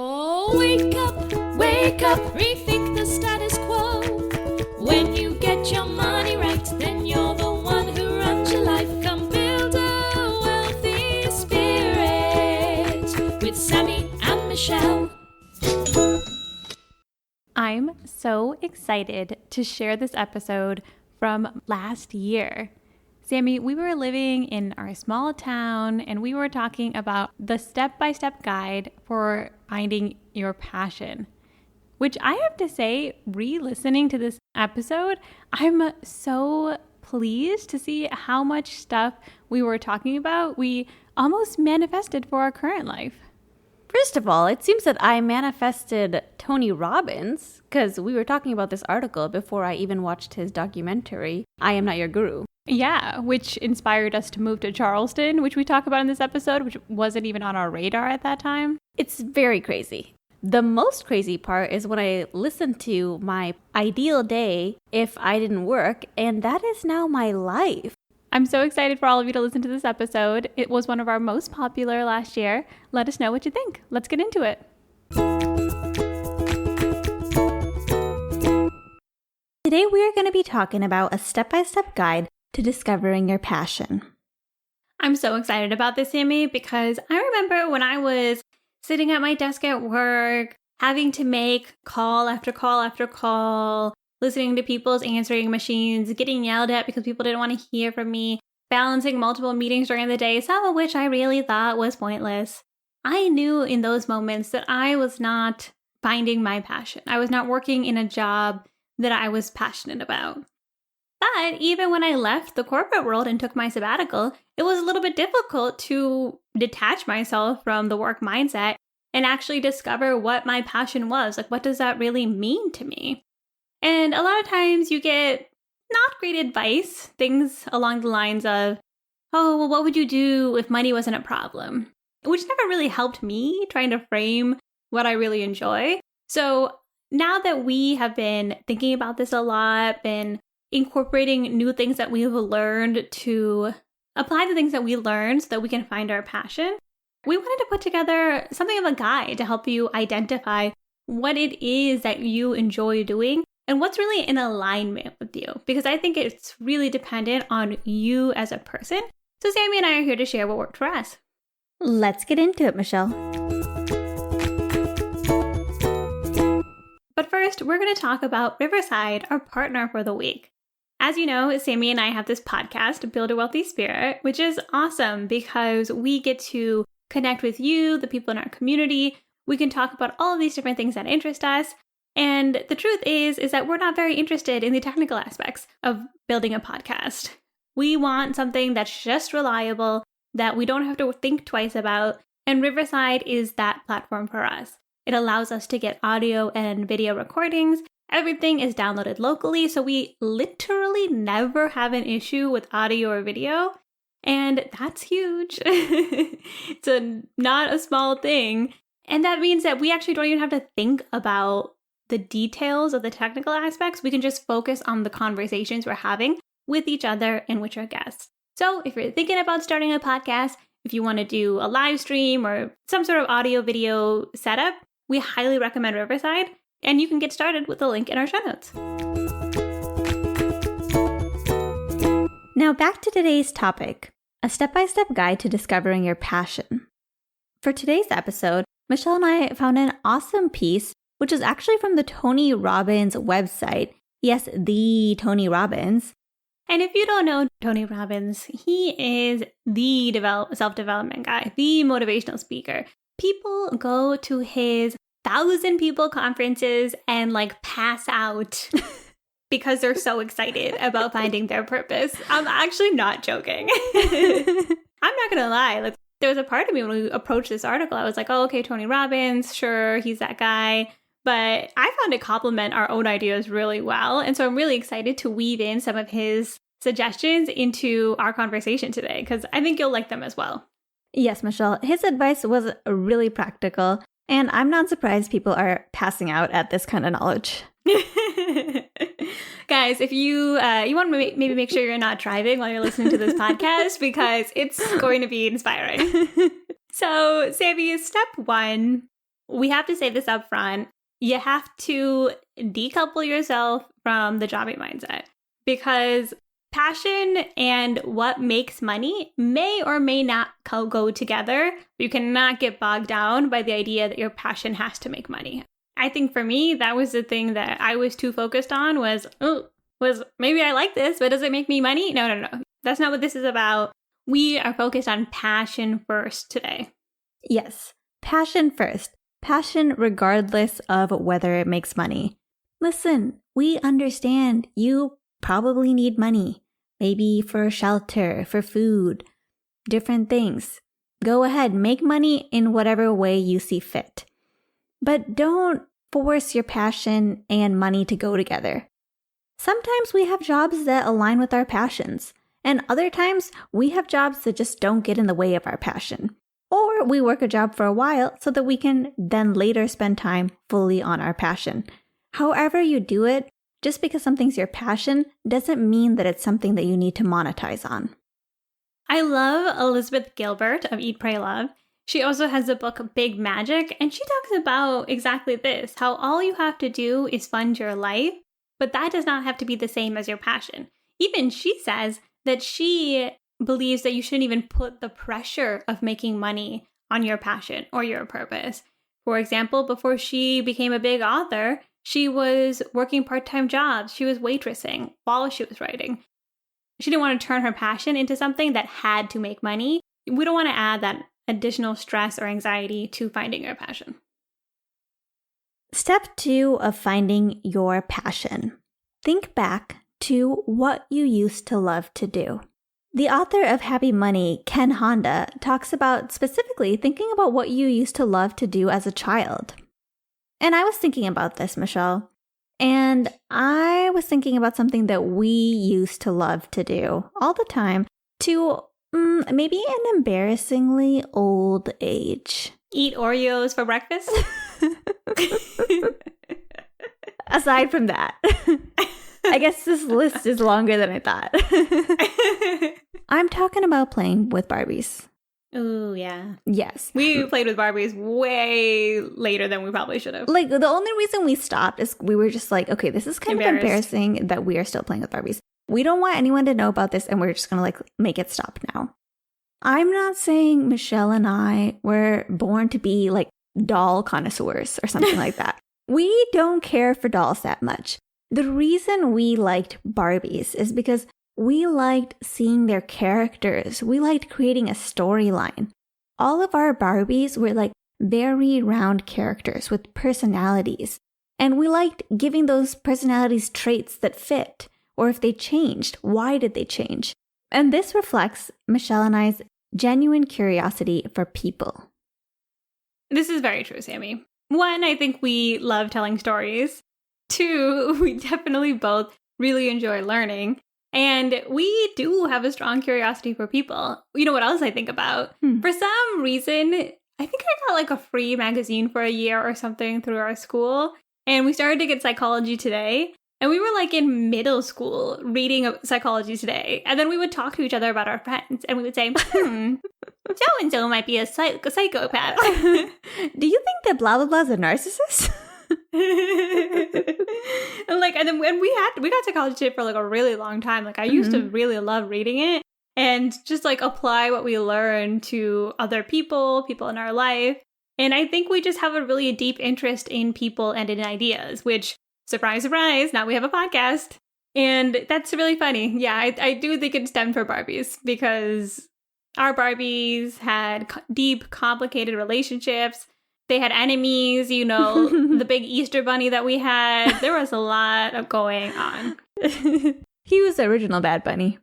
Oh, wake up, rethink the status quo. When you get your money right, then you're the one who runs your life. Come build a wealthy spirit with Sammy and Michelle. I'm so excited to share this episode from last year. Sammy, we were living in our small town and we were talking about the step-by-step guide for finding your passion, which I have to say, re-listening to this episode, I'm so pleased to see how much stuff we were talking about we almost manifested for our current life. First of all, it seems that I manifested Tony Robbins because we were talking about this article before I even watched his documentary, I Am Not Your Guru. Yeah, which inspired us to move to Charleston, which we talk about in this episode, which wasn't even on our radar at that time. It's very crazy. The most crazy part is when I listened to my ideal day if I didn't work, and that is now my life. I'm so excited for all of you to listen to this episode. It was one of our most popular last year. Let us know what you think. Let's get into it. Today we are going to be talking about a step-by-step guide to discovering your passion. I'm so excited about this, Sammy, because I remember when I was sitting at my desk at work, having to make call after call after call, listening to people's answering machines, getting yelled at because people didn't want to hear from me, balancing multiple meetings during the day, some of which I really thought was pointless. I knew in those moments that I was not finding my passion. I was not working in a job that I was passionate about. But even when I left the corporate world and took my sabbatical, it was a little bit difficult to detach myself from the work mindset and actually discover what my passion was. Like, what does that really mean to me? And a lot of times you get not great advice, things along the lines of, oh, well, what would you do if money wasn't a problem? Which never really helped me trying to frame what I really enjoy. So now that we have been thinking about this a lot, been incorporating new things that we've learned to apply the things that we learned so that we can find our passion, we wanted to put together something of a guide to help you identify what it is that you enjoy doing and what's really in alignment with you, because I think it's really dependent on you as a person. So Sammy and I are here to share what worked for us. Let's get into it, Michelle. But first, we're going to talk about Riverside, our partner for the week. As you know, Sammy and I have this podcast, Build a Wealthy Spirit, which is awesome because we get to connect with you, the people in our community. We can talk about all of these different things that interest us. And the truth is that we're not very interested in the technical aspects of building a podcast. We want something that's just reliable, that we don't have to think twice about, and Riverside is that platform for us. It allows us to get audio and video recordings. Everything is downloaded locally, so we literally never have an issue with audio or video, and that's huge. It's not a small thing, and that means that we actually don't even have to think about the details of the technical aspects. We can just focus on the conversations we're having with each other and with our guests. So if you're thinking about starting a podcast, if you want to do a live stream or some sort of audio video setup, we highly recommend Riverside, and you can get started with the link in our show notes. Now back to today's topic, a step-by-step guide to discovering your passion. For today's episode, Michelle and I found an awesome piece, which is actually from the Tony Robbins website. Yes, the Tony Robbins. And if you don't know Tony Robbins, he is the self-development guy, the motivational speaker. People go to his 1,000-people conferences and pass out because they're so excited about finding their purpose. I'm actually not joking. I'm not going to lie. There was a part of me when we approached this article, I was like, oh, okay, Tony Robbins, sure, he's that guy. But I found it complement our own ideas really well. And so I'm really excited to weave in some of his suggestions into our conversation today, because I think you'll like them as well. Yes, Michelle, his advice was really practical, and I'm not surprised people are passing out at this kind of knowledge. Guys, if you want to maybe make sure you're not driving while you're listening to this podcast, because it's going to be inspiring. So, Sammy, step one, we have to say this up front. You have to decouple yourself from the jobbing mindset, because passion and what makes money may or may not go together. You cannot get bogged down by the idea that your passion has to make money. I think for me, that was the thing that I was too focused on was maybe I like this, but does it make me money? No. That's not what this is about. We are focused on passion first today. Yes, passion first. Passion regardless of whether it makes money. Listen, we understand you probably need money. Maybe for shelter, for food, different things. Go ahead, make money in whatever way you see fit. But don't force your passion and money to go together. Sometimes we have jobs that align with our passions, and other times we have jobs that just don't get in the way of our passion. Or we work a job for a while so that we can then later spend time fully on our passion. However you do it, just because something's your passion doesn't mean that it's something that you need to monetize on. I love Elizabeth Gilbert of Eat, Pray, Love. She also has a book, Big Magic, and she talks about exactly this, how all you have to do is fund your life, but that does not have to be the same as your passion. Even she says that she believes that you shouldn't even put the pressure of making money on your passion or your purpose. For example, before she became a big author, she was working part-time jobs. She was waitressing while she was writing. She didn't want to turn her passion into something that had to make money. We don't want to add that additional stress or anxiety to finding your passion. Step 2 of finding your passion. Think back to what you used to love to do. The author of Happy Money, Ken Honda, talks about specifically thinking about what you used to love to do as a child. And I was thinking about this, Michelle, and I was thinking about something that we used to love to do all the time to maybe an embarrassingly old age. Eat Oreos for breakfast? Aside from that, I guess this list is longer than I thought. I'm talking about playing with Barbies. Ooh, yeah. Yes. We played with Barbies way later than we probably should have. Like, the only reason we stopped is we were just like, okay, this is kind of embarrassing that we are still playing with Barbies. We don't want anyone to know about this, and we're just going to, make it stop now. I'm not saying Michelle and I were born to be, doll connoisseurs or something like that. We don't care for dolls that much. The reason we liked Barbies is because we liked seeing their characters. We liked creating a storyline. All of our Barbies were very round characters with personalities. And we liked giving those personalities traits that fit. Or if they changed, why did they change? And this reflects Michelle and I's genuine curiosity for people. This is very true, Sammy. One, I think we love telling stories. Two, we definitely both really enjoy learning. And we do have a strong curiosity for people. You know what else I think about? For some reason, I think I got a free magazine for a year or something through our school. And we started to get Psychology Today. And we were in middle school reading Psychology Today. And then we would talk to each other about our friends. And we would say, so-and-so might be a psychopath. Do you think that blah, blah, blah is a narcissist? And then when we got Psychology Today for a really long time. I used to really love reading it and just apply what we learned to other people in our life. And I think we just have a really deep interest in people and in ideas, which, surprise, surprise, now we have a podcast. And that's really funny. Yeah, I do think it stemmed from Barbies because our Barbies had deep, complicated relationships. They had enemies, the big Easter bunny that we had. There was a lot of going on. He was the original Bad Bunny.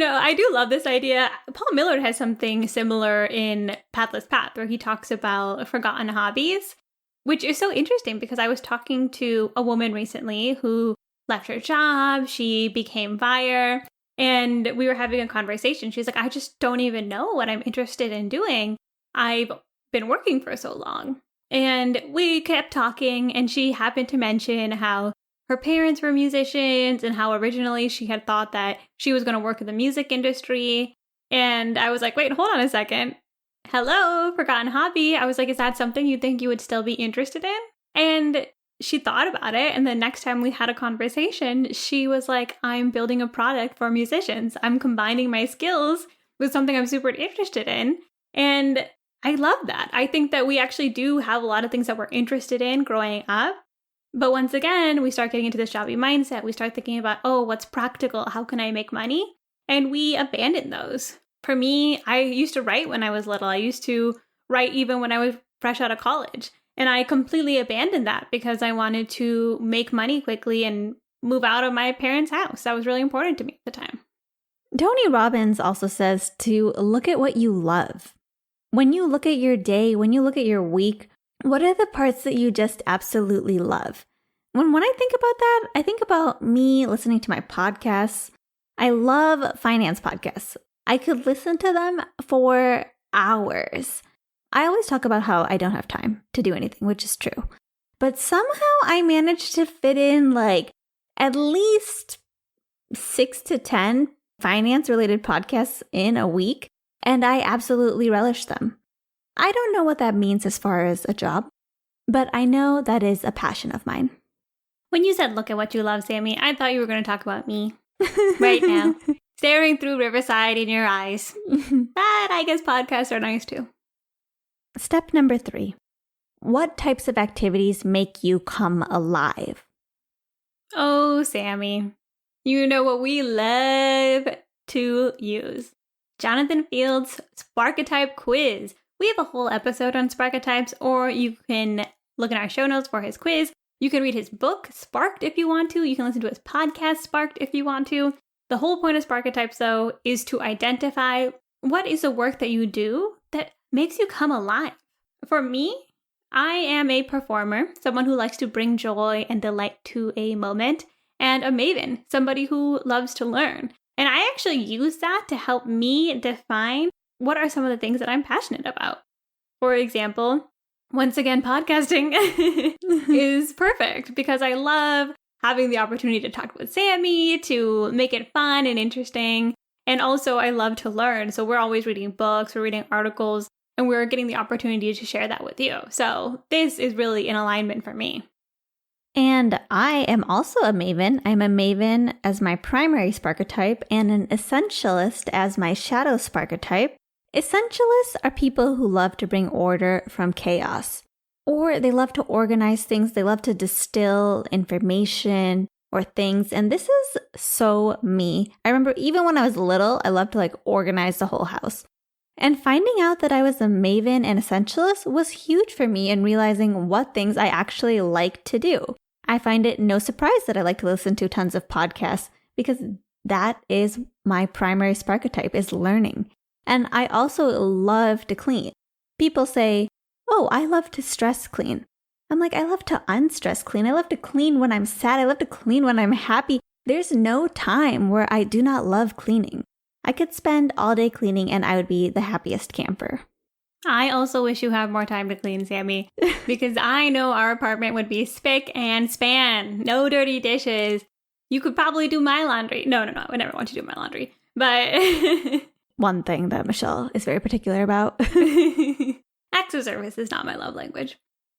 I do love this idea. Paul Millerd has something similar in Pathless Path, where he talks about forgotten hobbies, which is so interesting because I was talking to a woman recently who left her job. She became fire. And we were having a conversation. She's like, I just don't even know what I'm interested in doing. I've been working for so long. And we kept talking, and she happened to mention how her parents were musicians and how originally she had thought that she was going to work in the music industry. And I was like, wait, hold on a second. Hello, forgotten hobby. I was like, is that something you think you would still be interested in? And she thought about it. And the next time we had a conversation, she was like, I'm building a product for musicians. I'm combining my skills with something I'm super interested in. And I love that. I think that we actually do have a lot of things that we're interested in growing up. But once again, we start getting into this jobby mindset. We start thinking about, oh, what's practical? How can I make money? And we abandon those. For me, I used to write when I was little. I used to write even when I was fresh out of college. And I completely abandoned that because I wanted to make money quickly and move out of my parents' house. That was really important to me at the time. Tony Robbins also says to look at what you love. When you look at your day, when you look at your week, what are the parts that you just absolutely love? When I think about that, I think about me listening to my podcasts. I love finance podcasts. I could listen to them for hours. I always talk about how I don't have time to do anything, which is true. But somehow I managed to fit in like at least 6 to 10 finance-related podcasts in a week, and I absolutely relish them. I don't know what that means as far as a job, but I know that is a passion of mine. When you said look at what you love, Sammy, I thought you were going to talk about me right now. Staring through Riverside in your eyes. But I guess podcasts are nice too. Step number 3. What types of activities make you come alive? Oh, Sammy. You know what we love to use. Jonathan Field's Sparketype quiz. We have a whole episode on Sparketypes, or you can look in our show notes for his quiz. You can read his book, Sparked, if you want to. You can listen to his podcast, Sparked, if you want to. The whole point of Sparketypes, though, is to identify what is the work that you do that makes you come alive. For me, I am a performer, someone who likes to bring joy and delight to a moment, and a maven, somebody who loves to learn. And I actually use that to help me define what are some of the things that I'm passionate about. For example, once again, podcasting is perfect because I love having the opportunity to talk with Sammy, to make it fun and interesting. And also I love to learn. So we're always reading books, we're reading articles, and we're getting the opportunity to share that with you. So this is really in alignment for me. And I am also a maven. I'm a maven as my primary Sparketype and an essentialist as my shadow Sparketype. Essentialists are people who love to bring order from chaos, or they love to organize things. They love to distill information or things. And this is so me. I remember even when I was little, I loved to like organize the whole house. And finding out that I was a maven and essentialist was huge for me in realizing what things I actually like to do. I find it no surprise that I like to listen to tons of podcasts because that is my primary Sparketype, is learning. And I also love to clean. People say, oh, I love to stress clean. I'm like, I love to unstress clean. I love to clean when I'm sad. I love to clean when I'm happy. There's no time where I do not love cleaning. I could spend all day cleaning and I would be the happiest camper. I also wish you had more time to clean, Sammy, because I know our apartment would be spick and span. No dirty dishes. You could probably do my laundry. No, I would never want to do my laundry. But one thing that Michelle is very particular about. Acts of service is not my love language.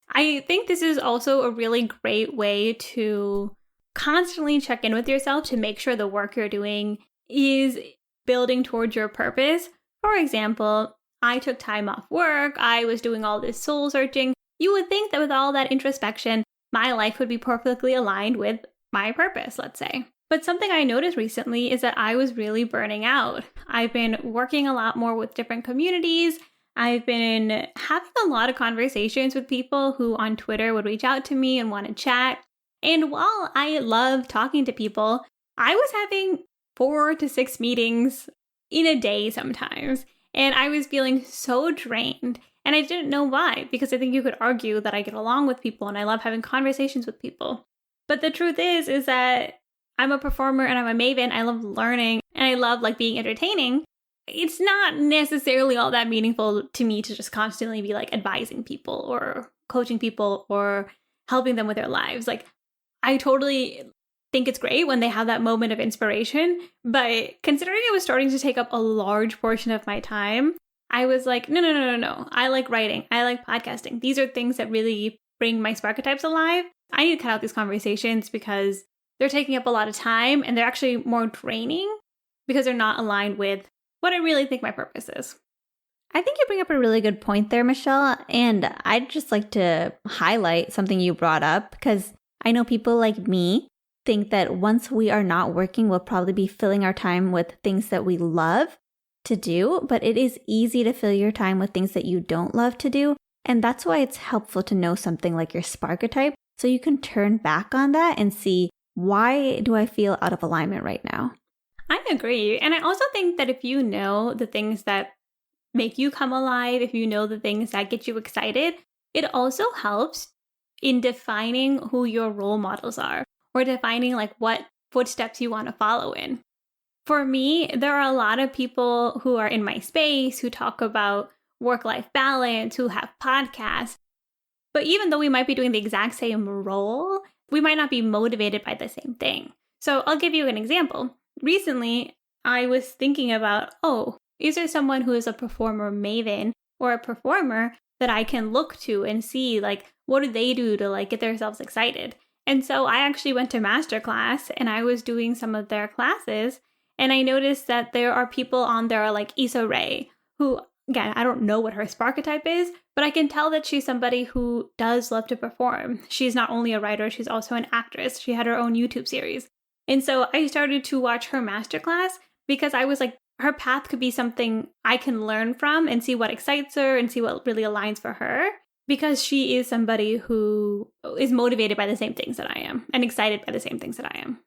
I think this is also a really great way to constantly check in with yourself to make sure the work you're doing is building towards your purpose. For example, I took time off work. I was doing all this soul searching. You would think that with all that introspection, my life would be perfectly aligned with my purpose, let's say. But something I noticed recently is that I was really burning out. I've been working a lot more with different communities. I've been having a lot of conversations with people who on Twitter would reach out to me and want to chat. And while I love talking to people, I was having 4 to 6 meetings in a day sometimes. And I was feeling so drained. And I didn't know why, because I think you could argue that I get along with people and I love having conversations with people. But the truth is that I'm a performer and I'm a maven. I love learning and I love like being entertaining. It's not necessarily all that meaningful to me to just constantly be like advising people or coaching people or helping them with their lives. Like I totally think it's great when they have that moment of inspiration. But considering it was starting to take up a large portion of my time, I was like, no. I like writing. I like podcasting. These are things that really bring my Sparketypes alive. I need to cut out these conversations because they're taking up a lot of time and they're actually more draining because they're not aligned with what I really think my purpose is. I think you bring up a really good point there, Michelle. And I'd just like to highlight something you brought up because I know people like me think that once we are not working, we'll probably be filling our time with things that we love to do. But it is easy to fill your time with things that you don't love to do. And that's why it's helpful to know something like your Sparketype so you can turn back on that and see, why do I feel out of alignment right now? I agree. And I also think that if you know the things that make you come alive, if you know the things that get you excited, it also helps in defining who your role models are or defining like what footsteps you want to follow in. For me, there are a lot of people who are in my space who talk about work-life balance, who have podcasts. But even though we might be doing the exact same role, we might not be motivated by the same thing. So I'll give you an example. Recently, I was thinking about, is there someone who is a performer maven or a performer that I can look to and see, like, what do they do to, like, get themselves excited? And so I actually went to masterclass and I was doing some of their classes and I noticed that there are people on there like Issa Rae, who, again, I don't know what her Sparketype is, but I can tell that she's somebody who does love to perform. She's not only a writer, she's also an actress. She had her own YouTube series. And so I started to watch her masterclass because I was like, her path could be something I can learn from and see what excites her and see what really aligns for her, because she is somebody who is motivated by the same things that I am and excited by the same things that I am.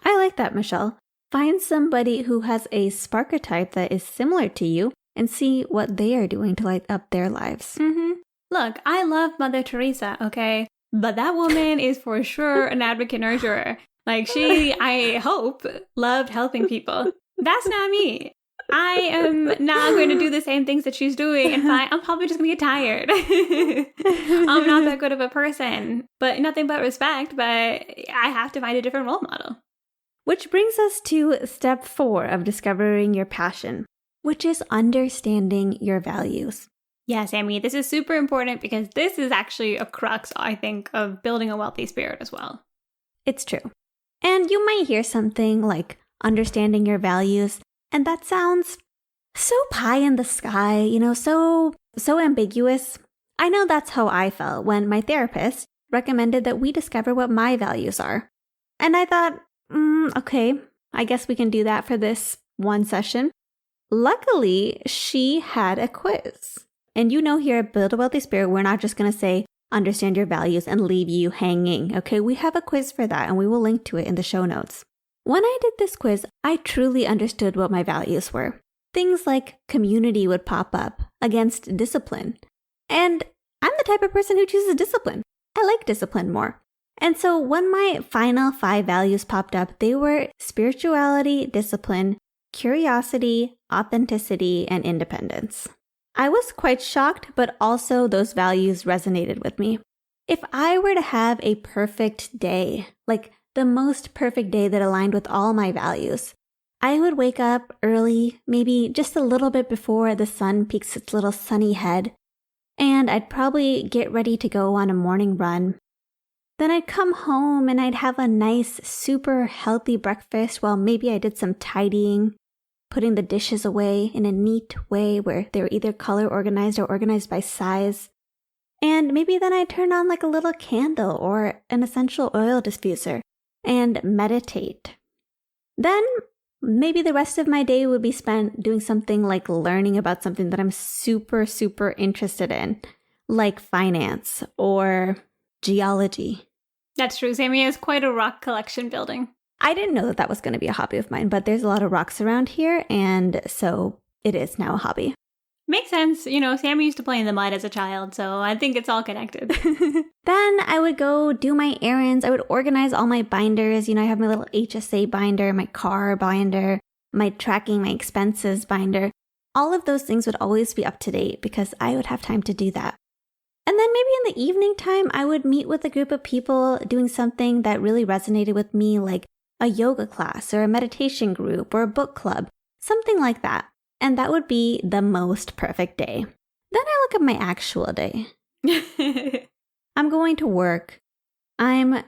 I like that, Michelle. Find somebody who has a Sparketype that is similar to you and see what they are doing to light up their lives. Mm-hmm. Look, I love Mother Teresa, okay? But that woman is for sure an advocate nurturer. Like, she, I hope, loved helping people. That's not me. I am not going to do the same things that she's doing. And I'm probably just going to get tired. I'm not that good of a person. But nothing but respect. But I have to find a different role model. Which brings us to step 4 of discovering your passion, which is understanding your values. Yeah, Sammy, this is super important because this is actually a crux, I think, of building a wealthy spirit as well. It's true. And you might hear something like understanding your values, and that sounds so pie in the sky, so ambiguous. I know that's how I felt when my therapist recommended that we discover what my values are. And I thought, okay, I guess we can do that for this one session. Luckily, she had a quiz. And here at Build a Wealthy Spirit, we're not just going to say, understand your values and leave you hanging. Okay, we have a quiz for that and we will link to it in the show notes. When I did this quiz, I truly understood what my values were. Things like community would pop up against discipline. And I'm the type of person who chooses discipline. I like discipline more. And so when my final 5 values popped up, they were spirituality, discipline, curiosity, authenticity, and independence. I was quite shocked, but also those values resonated with me. If I were to have a perfect day, like the most perfect day that aligned with all my values, I would wake up early, maybe just a little bit before the sun peeks its little sunny head, and I'd probably get ready to go on a morning run. Then I'd come home and I'd have a nice, super healthy breakfast while maybe I did some tidying, putting the dishes away in a neat way where they were either color organized or organized by size. And maybe then I'd turn on like a little candle or an essential oil diffuser and meditate. Then maybe the rest of my day would be spent doing something like learning about something that I'm super, super interested in, like finance or geology. That's true. Sammy has quite a rock collection building. I didn't know that was going to be a hobby of mine, but there's a lot of rocks around here, and so it is now a hobby. Makes sense. Sammy used to play in the mud as a child, so I think it's all connected. Then I would go do my errands. I would organize all my binders. I have my little HSA binder, my car binder, my tracking my expenses binder. All of those things would always be up to date because I would have time to do that. And then maybe in the evening time, I would meet with a group of people doing something that really resonated with me, like a yoga class or a meditation group or a book club, something like that. And that would be the most perfect day. Then I look at my actual day. I'm going to work. I'm,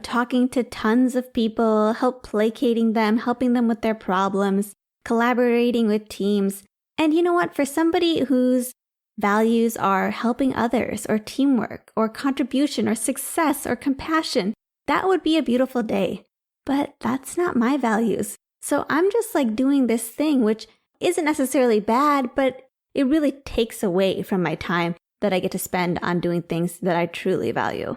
talking to tons of people, placating them, helping them with their problems, collaborating with teams. And you know what? For somebody whose values are helping others or teamwork or contribution or success or compassion, that would be a beautiful day. But that's not my values. So I'm just doing this thing, which isn't necessarily bad, but it really takes away from my time that I get to spend on doing things that I truly value.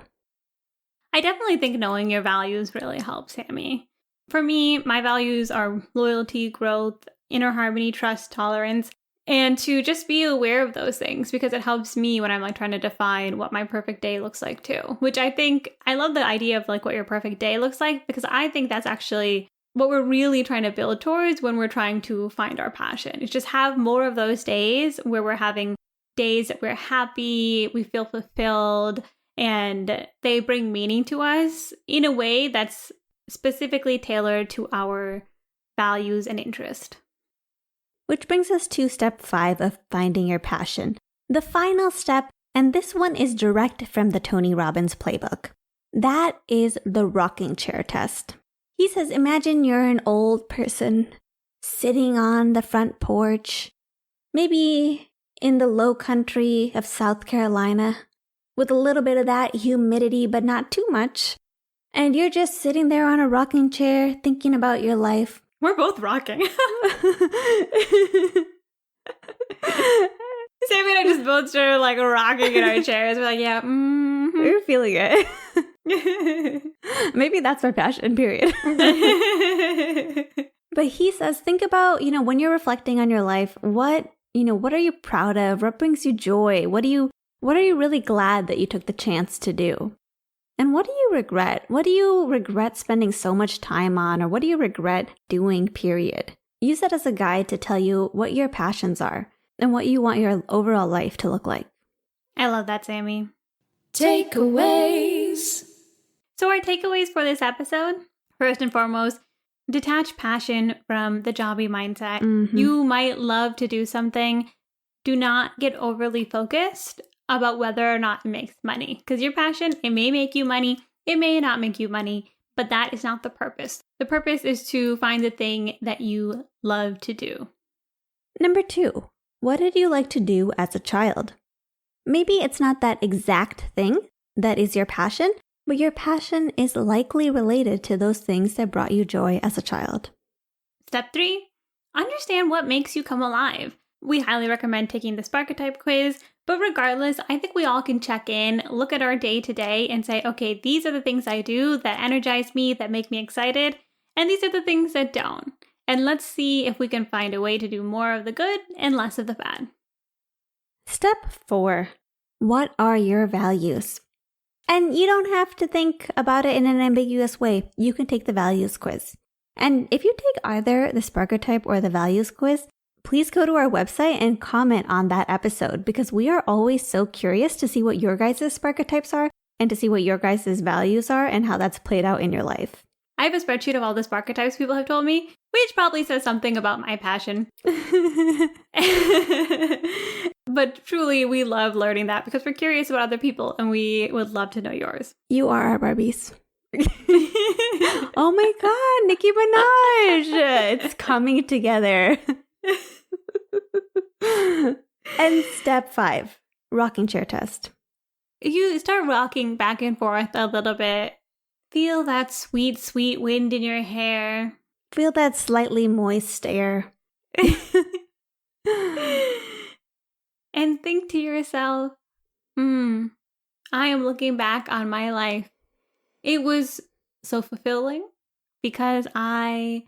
I definitely think knowing your values really helps, Sammy. For me, my values are loyalty, growth, inner harmony, trust, tolerance, and to just be aware of those things because it helps me when I'm trying to define what my perfect day looks like too, which I love the idea of what your perfect day looks like because I think that's actually what we're really trying to build towards when we're trying to find our passion. It's just have more of those days where we're having days that we're happy, we feel fulfilled, and they bring meaning to us in a way that's specifically tailored to our values and interest. Which brings us to step 5 of finding your passion. The final step, and this one is direct from the Tony Robbins playbook. That is the rocking chair test. He says, imagine you're an old person sitting on the front porch, maybe in the low country of South Carolina, with a little bit of that humidity, but not too much. And you're just sitting there on a rocking chair thinking about your life. We're both rocking. Sammy and I just both started rocking in our chairs. We're yeah, we're feeling it. Maybe that's my passion, period. But he says, think about, when you're reflecting on your life, what are you proud of? What brings you joy? What are you really glad that you took the chance to do? And what do you regret? What do you regret spending so much time on? Or what do you regret doing, period? Use that as a guide to tell you what your passions are and what you want your overall life to look like. I love that, Sammy. Takeaways. So our takeaways for this episode, first and foremost, detach passion from the jobby mindset. Mm-hmm. You might love to do something. Do not get overly focused about whether or not it makes money. Because your passion, it may make you money, it may not make you money, but that is not the purpose. The purpose is to find the thing that you love to do. Number 2, what did you like to do as a child? Maybe it's not that exact thing that is your passion, but your passion is likely related to those things that brought you joy as a child. Step 3, understand what makes you come alive. We highly recommend taking the Sparketype quiz, but regardless, I think we all can check in, look at our day to day and say, okay, these are the things I do that energize me, that make me excited, and these are the things that don't. And let's see if we can find a way to do more of the good and less of the bad. Step 4, what are your values? And you don't have to think about it in an ambiguous way. You can take the values quiz. And if you take either the Sparketype or the values quiz, please go to our website and comment on that episode because we are always so curious to see what your guys' Sparketypes are and to see what your guys' values are and how that's played out in your life. I have a spreadsheet of all the Sparketypes people have told me, which probably says something about my passion. But truly, we love learning that because we're curious about other people and we would love to know yours. You are our Barbies. Oh my God, Nicki Minaj! It's coming together. And step 5, rocking chair test. You start rocking back and forth a little bit. Feel that sweet, sweet wind in your hair. Feel that slightly moist air. And think to yourself, I am looking back on my life. It was so fulfilling because I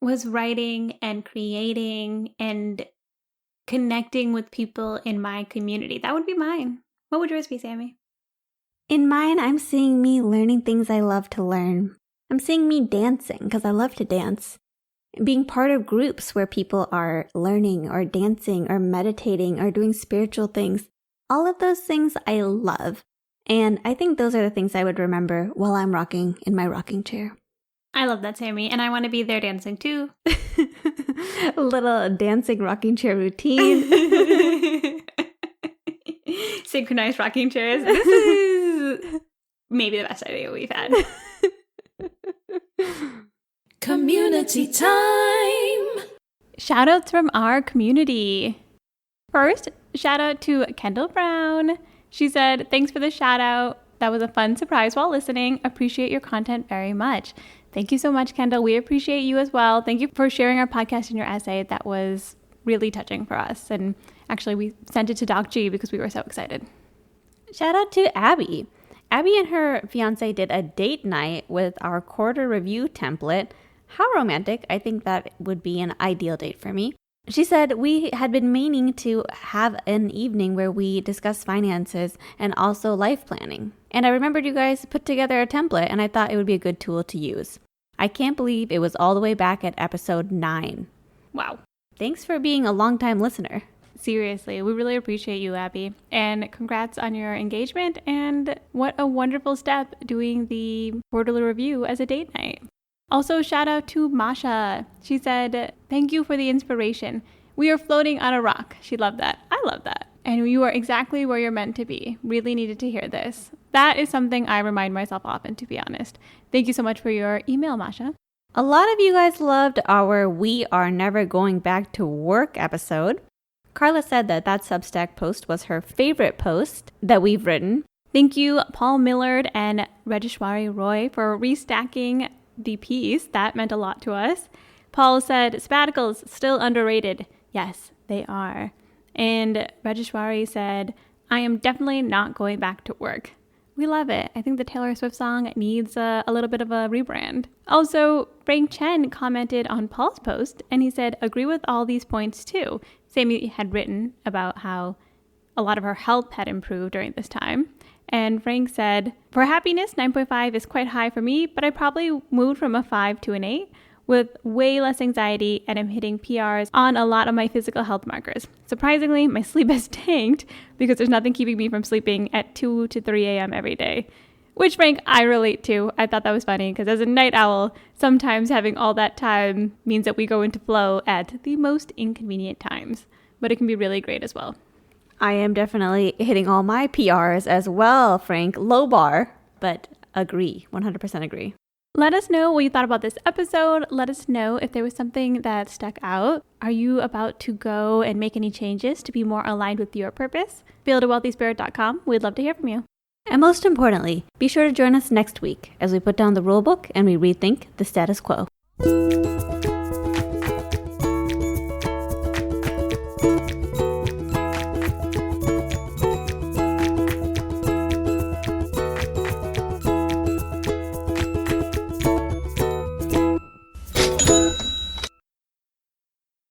was writing and creating and connecting with people in my community. That would be mine. What would yours be, Sammy? In mine, I'm seeing me learning things I love to learn. I'm seeing me dancing because I love to dance. Being part of groups where people are learning or dancing or meditating or doing spiritual things. All of those things I love. And I think those are the things I would remember while I'm rocking in my rocking chair. I love that, Sammy, and I want to be there dancing too. A little dancing rocking chair routine. Synchronized rocking chairs. This is maybe the best idea we've had. Community time! Shoutouts from our community. First, shout out to Kendall Brown. She said, thanks for the shout out. That was a fun surprise while listening. Appreciate your content very much. Thank you so much, Kendall. We appreciate you as well. Thank you for sharing our podcast and your essay. That was really touching for us. And actually, we sent it to Doc G because we were so excited. Shout out to Abby. Abby and her fiance did a date night with our quarter review template. How romantic. I think that would be an ideal date for me. She said we had been meaning to have an evening where we discuss finances and also life planning. And I remembered you guys put together a template and I thought it would be a good tool to use. I can't believe it was all the way back at episode 9. Wow. Thanks for being a longtime listener. Seriously, we really appreciate you, Abby. And congrats on your engagement. And what a wonderful step doing the quarterly review as a date night. Also, shout out to Masha. She said, thank you for the inspiration. We are floating on a rock. She loved that. I love that. And you are exactly where you're meant to be. Really needed to hear this. That is something I remind myself often, to be honest. Thank you so much for your email, Masha. A lot of you guys loved our We Are Never Going Back to Work episode. Carla said that Substack post was her favorite post that we've written. Thank you, Paul Millerd and Rajeshwari Roy, for restacking the piece. That meant a lot to us. Paul said, sabbaticals still underrated. Yes, they are. And Rajeshwari said, I am definitely not going back to work. We love it. I think the Taylor Swift song needs a little bit of a rebrand. Also, Frank Chen commented on Paul's post and he said, agree with all these points too. Sammy had written about how a lot of her health had improved during this time. And Frank said, for happiness, 9.5 is quite high for me, but I probably moved from a 5 to an 8 with way less anxiety and I'm hitting PRs on a lot of my physical health markers. Surprisingly, my sleep has tanked because there's nothing keeping me from sleeping at 2 to 3 a.m. every day. Which, Frank, I relate to. I thought that was funny because as a night owl, sometimes having all that time means that we go into flow at the most inconvenient times. But it can be really great as well. I am definitely hitting all my PRs as well, Frank. Low bar, but agree. 100% agree. Let us know what you thought about this episode. Let us know if there was something that stuck out. Are you about to go and make any changes to be more aligned with your purpose? buildawealthyspirit.com. We'd love to hear from you. And most importantly, be sure to join us next week as we put down the rulebook and we rethink the status quo.